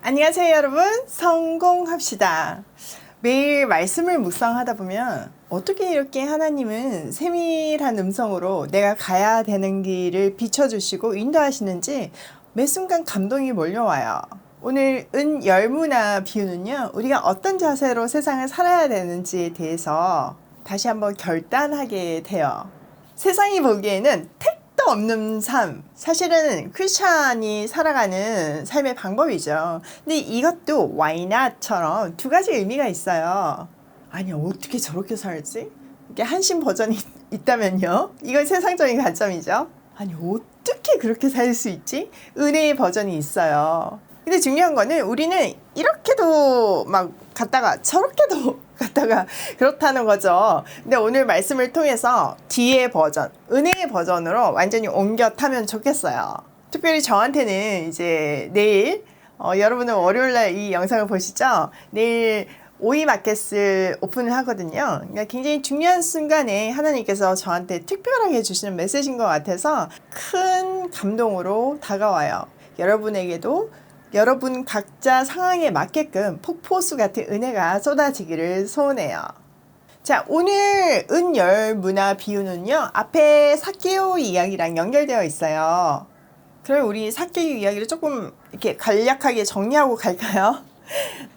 안녕하세요 여러분, 성공합시다. 매일 말씀을 묵상하다 보면 어떻게 이렇게 하나님은 세밀한 음성으로 내가 가야 되는 길을 비춰주시고 인도하시는지 매 순간 감동이 몰려와요. 오늘 은열무나 비유는요, 우리가 어떤 자세로 세상을 살아야 되는지에 대해서 다시 한번 결단하게 돼요. 세상이 보기에는 택도 없는 삶, 사실은 크리스찬이 살아가는 삶의 방법이죠. 근데 이것도 why not처럼 두 가지 의미가 있어요. 아니, 어떻게 저렇게 살지? 이게 한신 버전이 있다면요, 이건 세상적인 관점이죠. 아니, 어떻게 그렇게 살 수 있지? 은혜의 버전이 있어요. 근데 중요한 거는 우리는 이렇게도 막 갔다가 저렇게도 갔다가 그렇다는 거죠. 근데 오늘 말씀을 통해서 뒤의 버전, 은혜의 버전으로 완전히 옮겨 타면 좋겠어요. 특별히 저한테는 이제 내일, 여러분은 월요일날 이 영상을 보시죠? 내일 오이 마켓을 오픈을 하거든요. 그러니까 굉장히 중요한 순간에 하나님께서 저한테 특별하게 주시는 메시지인 것 같아서 큰 감동으로 다가와요. 여러분에게도 여러분 각자 상황에 맞게끔 폭포수 같은 은혜가 쏟아지기를 소원해요. 자, 오늘 은열무나 비유는요, 앞에 삭개오 이야기랑 연결되어 있어요. 그럼 우리 삭개오 이야기를 조금 이렇게 간략하게 정리하고 갈까요?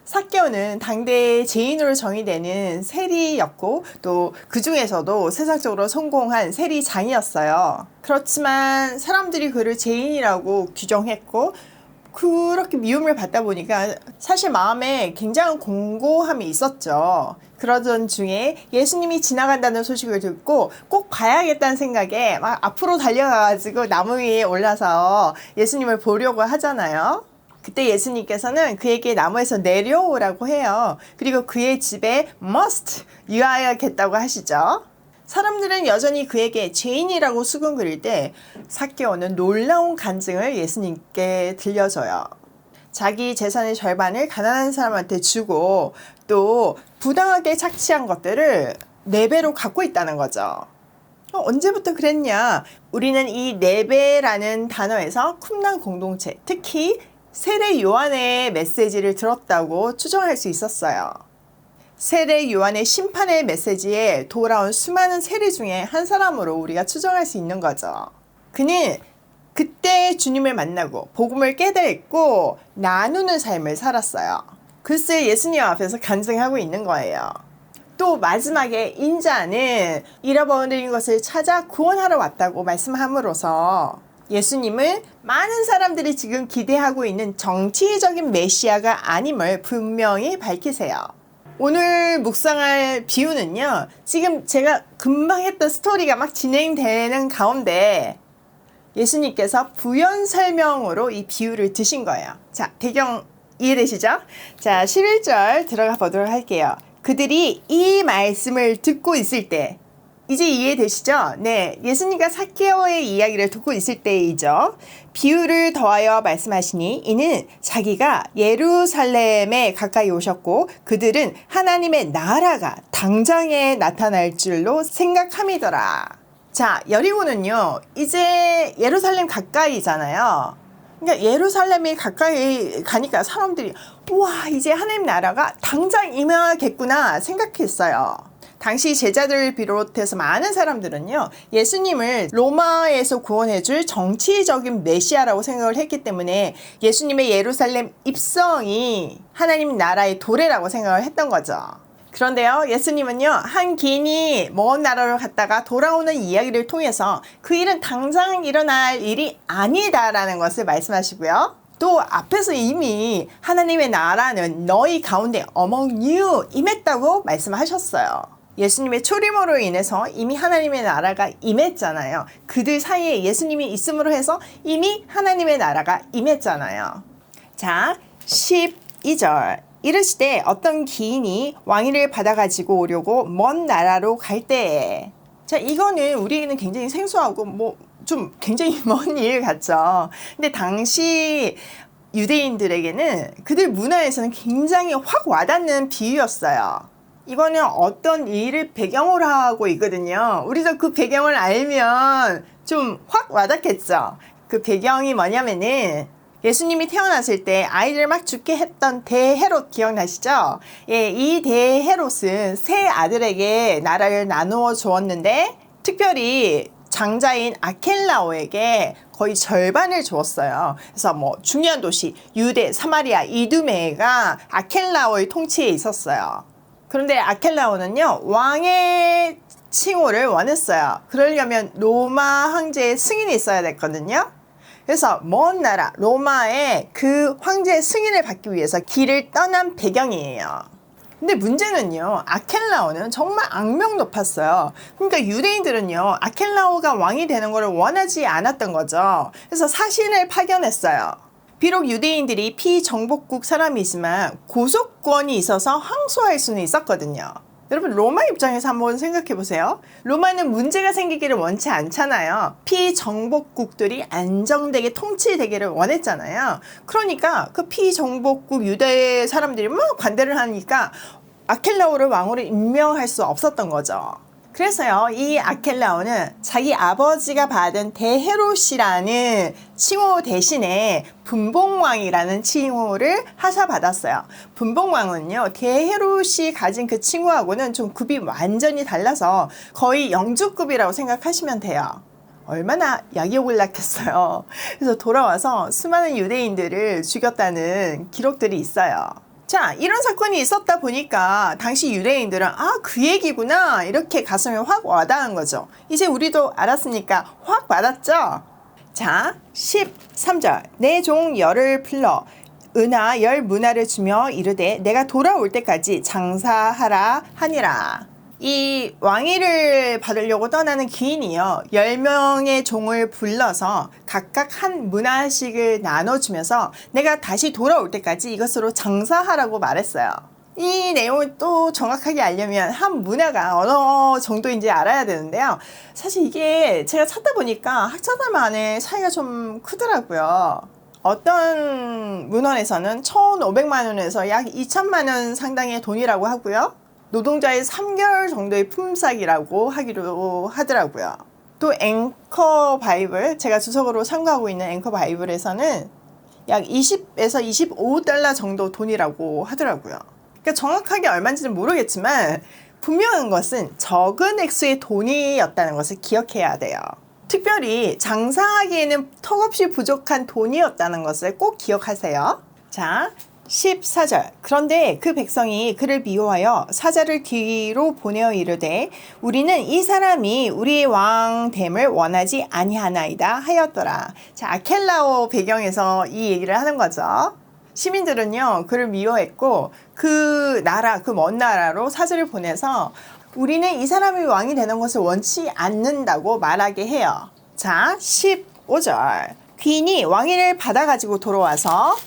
삭개오는 당대 죄인으로 정의되는 세리였고, 또 그 중에서도 세상적으로 성공한 세리장이었어요. 그렇지만 사람들이 그를 죄인이라고 규정했고, 그렇게 미움을 받다 보니까 사실 마음에 굉장한 공고함이 있었죠. 그러던 중에 예수님이 지나간다는 소식을 듣고 꼭 봐야겠다는 생각에 막 앞으로 달려가가지고 나무 위에 올라서 예수님을 보려고 하잖아요. 그때 예수님께서는 그에게 나무에서 내려오라고 해요. 그리고 그의 집에 must 유하여야겠다고 하시죠. 사람들은 여전히 그에게 죄인이라고 수군거릴 때 삭개오는 놀라운 간증을 예수님께 들려줘요. 자기 재산의 절반을 가난한 사람한테 주고 또 부당하게 착취한 것들을 4배로 갖고 있다는 거죠. 언제부터 그랬냐? 우리는 이 4배라는 단어에서 쿰난 공동체, 특히 세례 요한의 메시지를 들었다고 추정할 수 있었어요. 세례 요한의 심판의 메시지에 돌아온 수많은 세례 중에 한 사람으로 우리가 추정할 수 있는 거죠. 그는 그때 주님을 만나고 복음을 깨닫고 나누는 삶을 살았어요. 글쎄 예수님 앞에서 간증하고 있는 거예요. 또 마지막에 인자는 잃어버린 것을 찾아 구원하러 왔다고 말씀함으로써 예수님은 많은 사람들이 지금 기대하고 있는 정치적인 메시아가 아님을 분명히 밝히세요. 오늘 묵상할 비유는요, 지금 제가 금방 했던 스토리가 막 진행되는 가운데 예수님께서 부연 설명으로 이 비유를 드신 거예요. 자, 배경 이해되시죠? 자, 11절 들어가 보도록 할게요. 그들이 이 말씀을 듣고 있을 때, 이제 이해되시죠? 네, 예수님과 삭개오의 이야기를 듣고 있을 때이죠. 비유를 더하여 말씀하시니 이는 자기가 예루살렘에 가까이 오셨고 그들은 하나님의 나라가 당장에 나타날 줄로 생각함이더라. 자, 여리고는요, 이제 예루살렘 가까이잖아요. 그러니까 예루살렘이 가까이 가니까 사람들이 우와, 이제 하나님 나라가 당장 임하겠구나 생각했어요. 당시 제자들을 비롯해서 많은 사람들은요, 예수님을 로마에서 구원해줄 정치적인 메시아라고 생각을 했기 때문에 예수님의 예루살렘 입성이 하나님 나라의 도래라고 생각을 했던 거죠. 그런데요, 예수님은요, 한 기인이 먼 나라로 갔다가 돌아오는 이야기를 통해서 그 일은 당장 일어날 일이 아니다라는 것을 말씀하시고요. 또 앞에서 이미 하나님의 나라는 너희 가운데 among you 임했다고 말씀하셨어요. 예수님의 초림으로 인해서 이미 하나님의 나라가 임했잖아요. 그들 사이에 예수님이 있음으로 해서 이미 하나님의 나라가 임했잖아요. 자, 12절. 이르시되 어떤 기인이 왕위를 받아가지고 오려고 먼 나라로 갈 때에. 자, 이거는 우리에게는 굉장히 생소하고 뭐 좀 굉장히 먼 일 같죠. 근데 당시 유대인들에게는 그들 문화에서는 굉장히 확 와닿는 비유였어요. 이거는 어떤 일을 배경으로 하고 있거든요. 우리도 그 배경을 알면 좀 확 와닿겠죠. 그 배경이 뭐냐면은 예수님이 태어났을 때 아이들 막 죽게 했던 대헤롯 기억나시죠? 예, 이 대헤롯은 세 아들에게 나라를 나누어 주었는데 특별히 장자인 아켈라오에게 거의 절반을 주었어요. 그래서 뭐 중요한 도시 유대, 사마리아, 이두메가 아켈라오의 통치에 있었어요. 그런데 아켈라오는요, 왕의 칭호를 원했어요. 그러려면 로마 황제의 승인이 있어야 됐거든요. 그래서 먼 나라 로마의 그 황제의 승인을 받기 위해서 길을 떠난 배경이에요. 근데 문제는요, 아켈라오는 정말 악명 높았어요. 그러니까 유대인들은요, 아켈라오가 왕이 되는 것을 원하지 않았던 거죠. 그래서 사신을 파견했어요. 비록 유대인들이 피정복국 사람이지만 고속권이 있어서 항소할 수는 있었거든요. 여러분, 로마 입장에서 한번 생각해 보세요. 로마는 문제가 생기기를 원치 않잖아요. 피정복국들이 안정되게 통치되기를 원했잖아요. 그러니까 그 피정복국 유대 사람들이 막 반대를 하니까 아켈라오를 왕으로 임명할 수 없었던 거죠. 그래서요, 이 아켈라오는 자기 아버지가 받은 대헤롯이라는 칭호 대신에 분봉왕이라는 칭호를 하사받았어요. 분봉왕은요, 대헤롯이 가진 그 칭호하고는 좀 급이 완전히 달라서 거의 영주급이라고 생각하시면 돼요. 얼마나 약욕을 낳겠어요. 그래서 돌아와서 수많은 유대인들을 죽였다는 기록들이 있어요. 자, 이런 사건이 있었다 보니까 당시 유대인들은 그 얘기구나 이렇게 가슴에 확 와닿은 거죠. 이제 우리도 알았으니까 확 와닿죠? 자, 13절 내 종 열을 풀러 은하 열 문화를 주며 이르되 내가 돌아올 때까지 장사하라 하니라. 이 왕위를 받으려고 떠나는 귀인이요, 10명의 종을 불러서 각각 한 문화씩을 나눠주면서 내가 다시 돌아올 때까지 이것으로 장사하라고 말했어요. 이 내용을 또 정확하게 알려면 한 문화가 어느 정도인지 알아야 되는데요. 사실 이게 제가 찾다 보니까 학자들 간의 차이가 좀 크더라고요. 어떤 문헌에서는 1,500만 원에서 약 2천만 원 상당의 돈이라고 하고요. 노동자의 3개월 정도의 품삯이라고 하기로 하더라고요. 또 앵커 바이블, 제가 주석으로 참고하고 있는 앵커 바이블에서는 약 20에서 25달러 정도 돈이라고 하더라고요. 그러니까 정확하게 얼마인지는 모르겠지만 분명한 것은 적은 액수의 돈이었다는 것을 기억해야 돼요. 특별히 장사하기에는 턱없이 부족한 돈이었다는 것을 꼭 기억하세요. 자, 14절 그런데 그 백성이 그를 미워하여 사자를 뒤로 보내어 이르되 우리는 이 사람이 우리의 왕됨을 원하지 아니하나이다 하였더라. 자, 아켈라오 배경에서 이 얘기를 하는 거죠. 시민들은요, 그를 미워했고 그 나라, 그 먼 나라로 사자를 보내서 우리는 이 사람이 왕이 되는 것을 원치 않는다고 말하게 해요. 자, 15절 귀인이 왕위를 받아가지고 돌아와서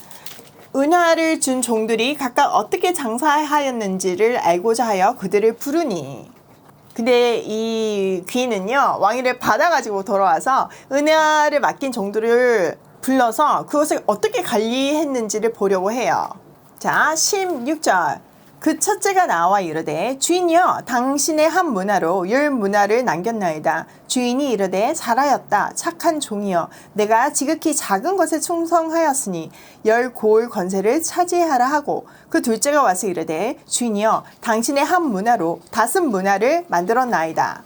은하를 준 종들이 각각 어떻게 장사하였는지를 알고자 하여 그들을 부르니. 근데 이 귀인은요, 왕위를 받아가지고 돌아와서 은하를 맡긴 종들을 불러서 그것을 어떻게 관리했는지를 보려고 해요. 자, 16절 그 첫째가 나와 이르되 주인이여 당신의 한 문화로 열 문화를 남겼나이다. 주인이 이르되 잘하였다. 착한 종이여 내가 지극히 작은 것에 충성하였으니 열 고을 권세를 차지하라 하고 그 둘째가 와서 이르되 주인이여 당신의 한 문화로 5 문화를 만들었나이다.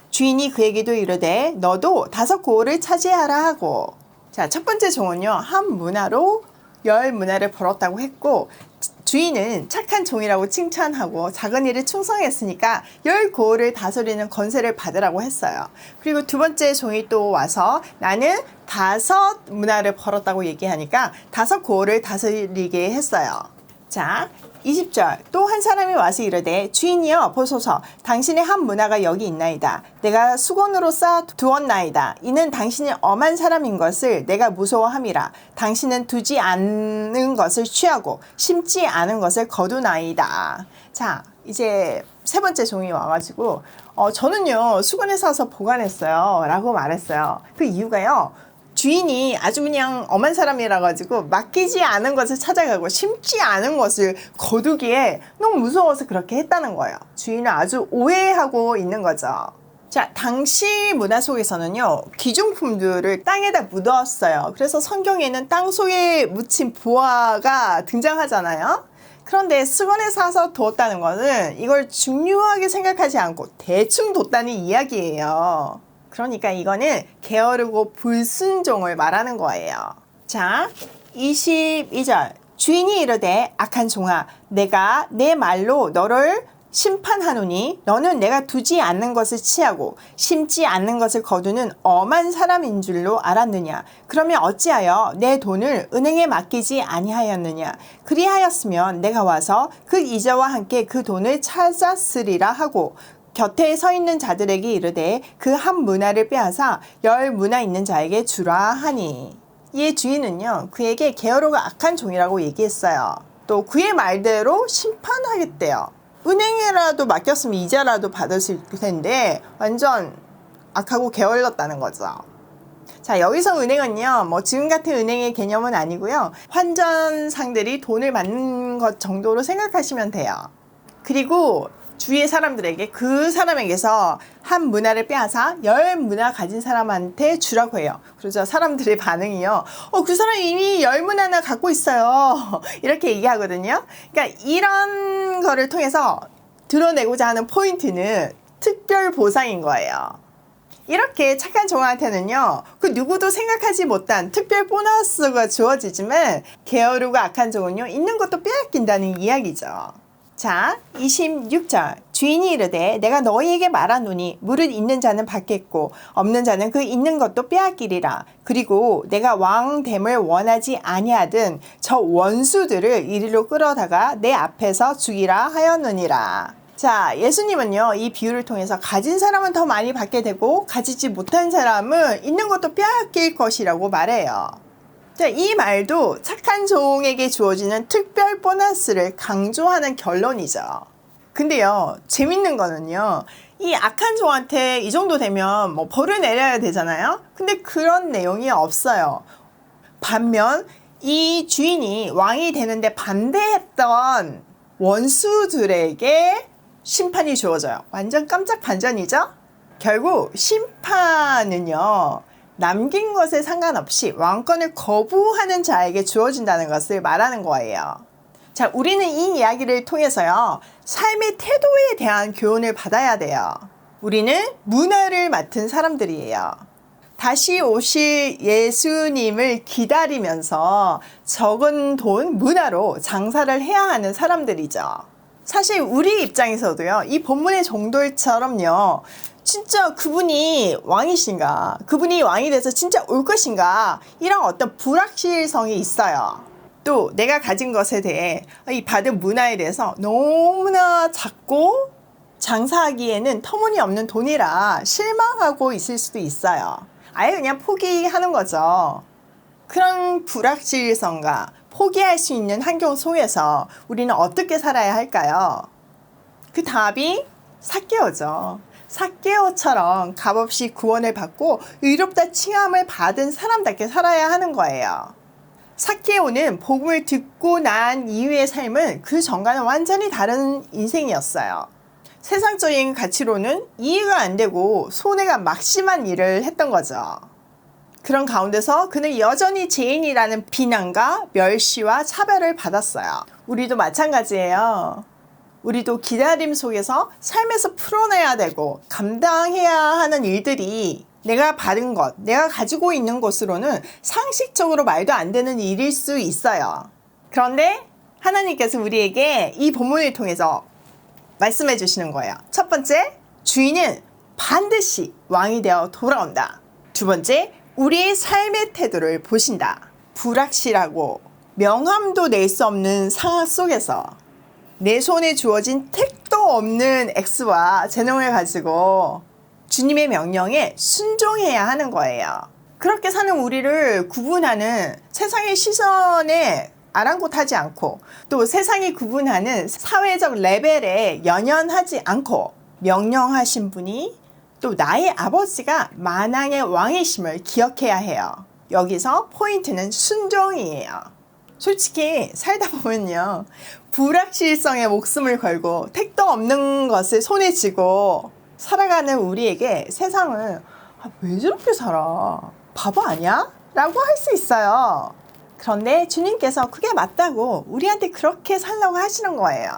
주인이 그에게도 이르되 너도 5 고을을 차지하라 하고. 자, 첫 번째 종은요, 한 문화로 10 문화를 벌었다고 했고 주인은 착한 종이라고 칭찬하고 작은 일에 충성했으니까 10 고을을 다스리는 권세를 받으라고 했어요. 그리고 두 번째 종이 또 와서 나는 5 문화를 벌었다고 얘기하니까 5 고을을 다스리게 했어요. 자, 20절 또 한 사람이 와서 이르되 주인이여 보소서 당신의 한 문화가 여기 있나이다. 내가 수건으로 쌓아 두었나이다. 이는 당신이 엄한 사람인 것을 내가 무서워함이라. 당신은 두지 않는 것을 취하고 심지 않은 것을 거두나이다. 자, 이제 세 번째 종이 와가지고 저는요 수건에 싸서 보관했어요 라고 말했어요. 그 이유가요, 주인이 아주 그냥 엄한 사람이라 가지고 맡기지 않은 것을 찾아가고 심지 않은 것을 거두기에 너무 무서워서 그렇게 했다는 거예요. 주인을 아주 오해하고 있는 거죠. 자, 당시 문화 속에서는요, 귀중품들을 땅에다 묻었어요. 그래서 성경에는 땅 속에 묻힌 보화가 등장하잖아요. 그런데 수건에 싸서 두었다는 것은 이걸 중요하게 생각하지 않고 대충 뒀다는 이야기예요. 그러니까 이거는 게으르고 불순종을 말하는 거예요. 자, 22절. 주인이 이르되 악한 종아, 내가 내 말로 너를 심판하노니 너는 내가 두지 않는 것을 취하고 심지 않는 것을 거두는 엄한 사람인 줄로 알았느냐. 그러면 어찌하여 내 돈을 은행에 맡기지 아니하였느냐. 그리하였으면 내가 와서 그 이자와 함께 그 돈을 찾았으리라 하고 곁에 서 있는 자들에게 이르되 그 한 문화를 빼앗아 10 문화 있는 자에게 주라 하니. 이의 주인은요, 그에게 게으르고 악한 종이라고 얘기했어요. 또 그의 말대로 심판하겠대요. 은행에라도 맡겼으면 이자라도 받으실 텐데 완전 악하고 게을렀다는 거죠. 자, 여기서 은행은요, 뭐 지금 같은 은행의 개념은 아니고요, 환전상들이 돈을 받는 것 정도로 생각하시면 돼요. 그리고 주위의 사람들에게 그 사람에게서 한 문화를 빼앗아 10 문화 가진 사람한테 주라고 해요. 그러자 사람들의 반응이요, 그 사람이 이미 10 문화나 갖고 있어요. 이렇게 얘기하거든요. 그러니까 이런 거를 통해서 드러내고자 하는 포인트는 특별 보상인 거예요. 이렇게 착한 종한테는요, 그 누구도 생각하지 못한 특별 보너스가 주어지지만 게으르고 악한 종은요, 있는 것도 빼앗긴다는 이야기죠. 자, 26절. 주인이 이르되 내가 너희에게 말하노니 무릇 있는 자는 받겠고 없는 자는 그 있는 것도 빼앗기리라. 그리고 내가 왕됨을 원하지 아니하든 저 원수들을 이리로 끌어다가 내 앞에서 죽이라 하였느니라. 자, 예수님은요, 이 비유를 통해서 가진 사람은 더 많이 받게 되고 가지지 못한 사람은 있는 것도 빼앗길 것이라고 말해요. 자, 이 말도 착한 종에게 주어지는 특별 보너스를 강조하는 결론이죠. 근데요, 재밌는 거는요, 이 악한 종한테 이 정도 되면 뭐 벌을 내려야 되잖아요. 근데 그런 내용이 없어요. 반면 이 주인이 왕이 되는데 반대했던 원수들에게 심판이 주어져요. 완전 깜짝 반전이죠? 결국 심판은요, 남긴 것에 상관없이 왕권을 거부하는 자에게 주어진다는 것을 말하는 거예요. 자, 우리는 이 이야기를 통해서요, 삶의 태도에 대한 교훈을 받아야 돼요. 우리는 문화를 맡은 사람들이에요. 다시 오실 예수님을 기다리면서 적은 돈, 문화로 장사를 해야 하는 사람들이죠. 사실 우리 입장에서도요, 이 본문의 종들처럼요, 진짜 그분이 왕이신가, 그분이 왕이 돼서 진짜 올 것인가, 이런 어떤 불확실성이 있어요. 또 내가 가진 것에 대해, 이 받은 문화에 대해서 너무나 작고 장사하기에는 터무니없는 돈이라 실망하고 있을 수도 있어요. 아예 그냥 포기하는 거죠. 그런 불확실성과 포기할 수 있는 환경 속에서 우리는 어떻게 살아야 할까요? 그 답이 삭개오죠. 삭개오처럼 값없이 구원을 받고 의롭다 칭함을 받은 사람답게 살아야 하는 거예요. 삭개오는 복음을 듣고 난 이후의 삶은 그 전과는 완전히 다른 인생이었어요. 세상적인 가치로는 이해가 안 되고 손해가 막심한 일을 했던 거죠. 그런 가운데서 그는 여전히 죄인이라는 비난과 멸시와 차별을 받았어요. 우리도 마찬가지예요. 우리도 기다림 속에서 삶에서 풀어내야 되고 감당해야 하는 일들이 내가 받은 것, 내가 가지고 있는 것으로는 상식적으로 말도 안 되는 일일 수 있어요. 그런데 하나님께서 우리에게 이 본문을 통해서 말씀해 주시는 거예요. 첫 번째, 주인은 반드시 왕이 되어 돌아온다. 두 번째, 우리의 삶의 태도를 보신다. 불확실하고 명함도 낼 수 없는 상황 속에서 내 손에 주어진 택도 없는 X와 재능을 가지고 주님의 명령에 순종해야 하는 거예요. 그렇게 사는 우리를 구분하는 세상의 시선에 아랑곳하지 않고 또 세상이 구분하는 사회적 레벨에 연연하지 않고 명령하신 분이 또 나의 아버지가 만왕의 왕이심을 기억해야 해요. 여기서 포인트는 순종이에요. 솔직히 살다 보면요, 불확실성에 목숨을 걸고 택도 없는 것을 손에 쥐고 살아가는 우리에게 세상을 왜 저렇게 살아? 바보 아니야? 라고 할 수 있어요. 그런데 주님께서 그게 맞다고 우리한테 그렇게 살라고 하시는 거예요.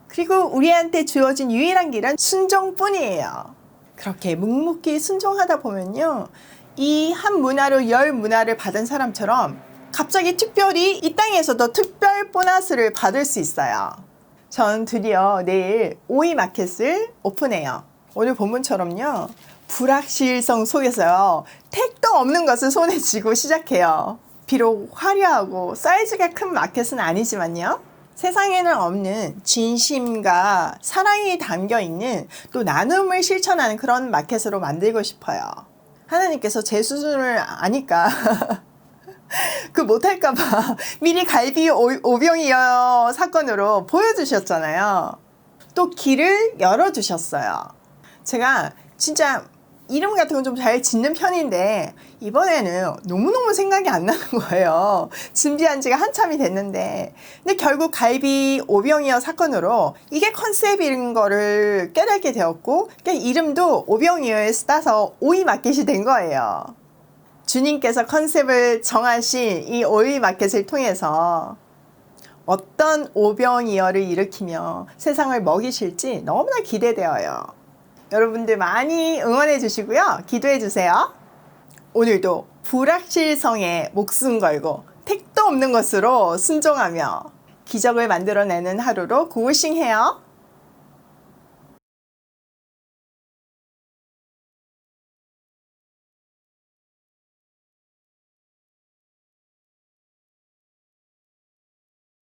그리고 우리한테 주어진 유일한 길은 순종뿐이에요. 그렇게 묵묵히 순종하다 보면요, 이 한 문화로 10 문화를 받은 사람처럼 갑자기 특별히 이 땅에서도 특별 보너스를 받을 수 있어요. 전 드디어 내일 오이 마켓을 오픈해요. 오늘 본문처럼요, 불확실성 속에서요, 택도 없는 것을 손에 쥐고 시작해요. 비록 화려하고 사이즈가 큰 마켓은 아니지만요, 세상에는 없는 진심과 사랑이 담겨있는 또 나눔을 실천하는 그런 마켓으로 만들고 싶어요. 하나님께서 제 수준을 아니까 그 못할까봐 미리 갈비 오병이어 사건으로 보여주셨잖아요. 또 길을 열어주셨어요. 제가 진짜 이름 같은 건 좀 잘 짓는 편인데 이번에는 너무너무 생각이 안 나는 거예요. 준비한 지가 한참이 됐는데. 근데 결국 갈비 오병이어 사건으로 이게 컨셉인 거를 깨닫게 되었고, 그러니까 이름도 오병이어에서 따서 오이 마켓이 된 거예요. 주님께서 컨셉을 정하신 이 오이 마켓을 통해서 어떤 오병이어를 일으키며 세상을 먹이실지 너무나 기대되어요. 여러분들 많이 응원해 주시고요. 기도해 주세요. 오늘도 불확실성에 목숨 걸고 택도 없는 것으로 순종하며 기적을 만들어내는 하루로 고고싱해요.